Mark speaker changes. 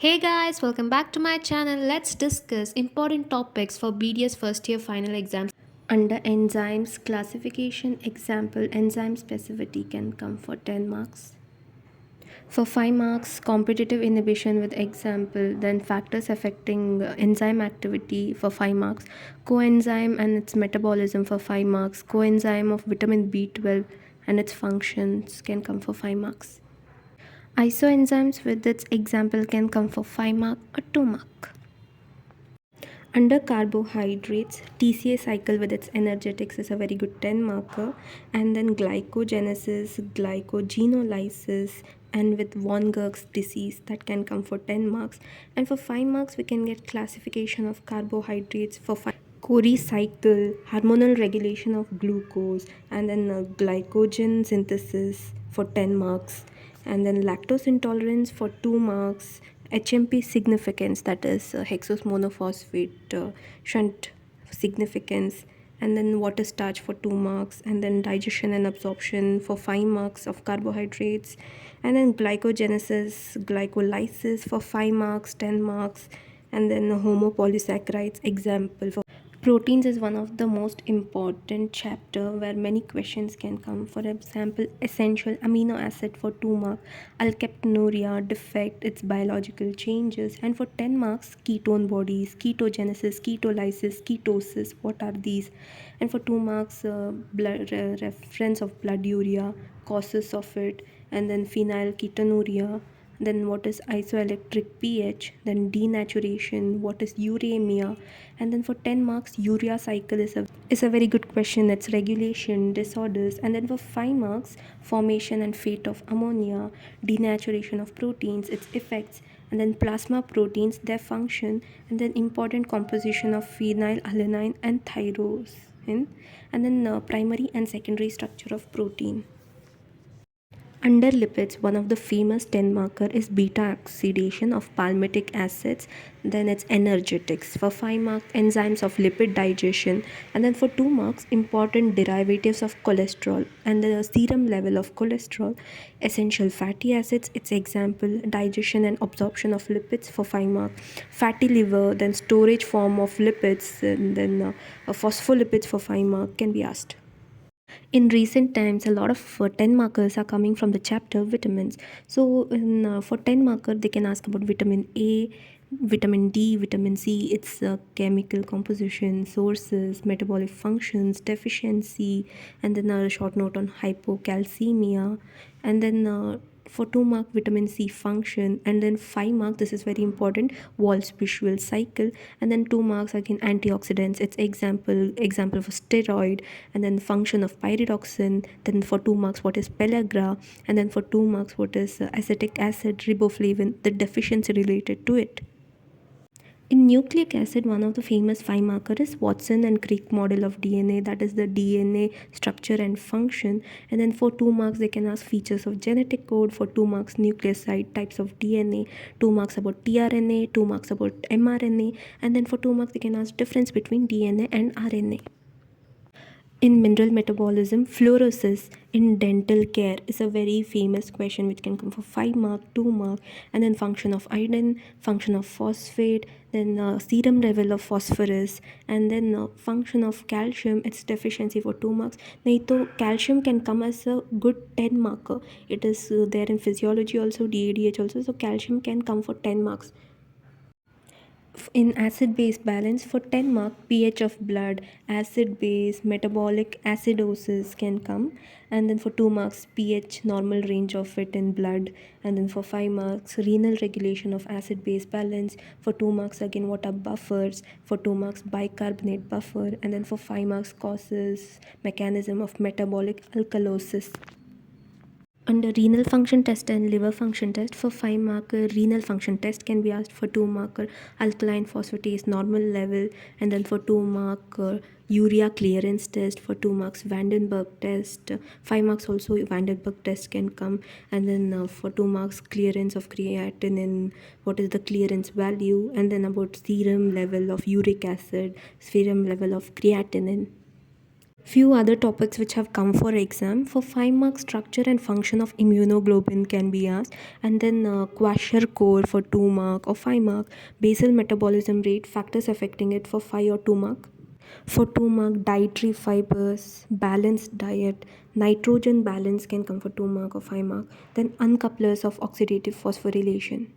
Speaker 1: Hey guys, welcome back to my channel. Let's discuss important topics for BDS first year final exams. Under enzymes classification, example enzyme specificity can come for 10 marks. For 5 marks, competitive inhibition with example, then factors affecting enzyme activity for 5 marks, coenzyme and its metabolism for 5 marks, coenzyme of vitamin B12 and its functions can come for 5 marks. Isoenzymes with its example can come for 5 mark or 2 mark. Under carbohydrates, TCA cycle with its energetics is a very good 10 marker, and then glycogenesis, glycogenolysis, and with von Gerg's disease that can come for 10 marks. And for 5 marks, we can get classification of carbohydrates for 5. Cori cycle, hormonal regulation of glucose, and then glycogen synthesis for 10 marks, and then lactose intolerance for 2 marks, HMP significance, that is hexose monophosphate shunt significance, and then water starch for 2 marks, and then digestion and absorption for 5 marks of carbohydrates, and then glycogenesis, glycolysis for 5 marks, 10 marks, and then homopolysaccharides example for proteins is one of the most important chapter where many questions can come. For example, essential amino acid for 2 marks, alkaptonuria defect, its biological changes, and for 10 marks, ketone bodies, ketogenesis, ketolysis, ketosis, what are these? And for 2 marks, reference of blood urea, causes of it, and then phenylketonuria, then what is isoelectric pH, then denaturation, what is uremia, and then for 10 marks urea cycle is a very good question. It's regulation disorders, and then for 5 marks formation and fate of ammonia, denaturation of proteins, its effects, and then plasma proteins, their function, and then important composition of phenylalanine and tyrosine, and then primary and secondary structure of protein. Under lipids, one of the famous 10 marker is beta oxidation of palmitic acids, then it's energetics. For 5 marks, enzymes of lipid digestion, and then for 2 marks, important derivatives of cholesterol and the serum level of cholesterol, essential fatty acids, its example, digestion and absorption of lipids for 5 marks, fatty liver, then storage form of lipids, and then phospholipids for 5 marks can be asked. In recent times, a lot of 10 markers are coming from the chapter vitamins. So for 10 marker, they can ask about vitamin A, vitamin D, vitamin C, its chemical composition, sources, metabolic functions, deficiency, and then a short note on hypocalcemia, and then for 2 mark vitamin C function, and then 5 mark, this is very important, Walsh visual cycle, and then 2 marks again antioxidants, its example for steroid, and then function of pyridoxine, then for 2 marks what is pellagra, and then for 2 marks what is acetic acid, riboflavin, the deficiency related to it. In nucleic acid, one of the famous 5 marker is Watson and Crick model of DNA, that is the DNA structure and function. And then for 2 marks, they can ask features of genetic code. For 2 marks, nucleoside types of DNA. 2 marks about tRNA. 2 marks about mRNA. And then for 2 marks, they can ask difference between DNA and RNA. In mineral metabolism, fluorosis in dental care is a very famous question which can come for 5 mark, 2 mark, and then function of iodine, function of phosphate, then serum level of phosphorus, and then function of calcium, its deficiency for 2 marks. Now, calcium can come as a good 10 marker. It is there in physiology also, DADH also, so calcium can come for 10 marks. In acid base balance, for 10 mark pH of blood, acid base, metabolic acidosis can come, and then for 2 marks pH normal range of it in blood, and then for 5 marks renal regulation of acid base balance. For 2 marks again what are buffers, for 2 marks bicarbonate buffer, and then for 5 marks causes mechanism of metabolic alkalosis. Under renal function test and liver function test, for 5 marker renal function test can be asked, for 2 marker alkaline phosphatase normal level, and then for 2 marker urea clearance test, for 2 marks Vandenberg test, 5 marks also Vandenberg test can come, and then for 2 marks clearance of creatinine, what is the clearance value, and then about serum level of uric acid, serum level of creatinine. Few other topics which have come for exam. For 5 marks, structure and function of immunoglobulin can be asked, and then Kwashiorkor for 2 mark or 5 mark, basal metabolism rate, factors affecting it for 5 or 2 mark. For 2 mark, dietary fibers, balanced diet, nitrogen balance can come for 2 mark or 5 mark. Then uncouplers of oxidative phosphorylation.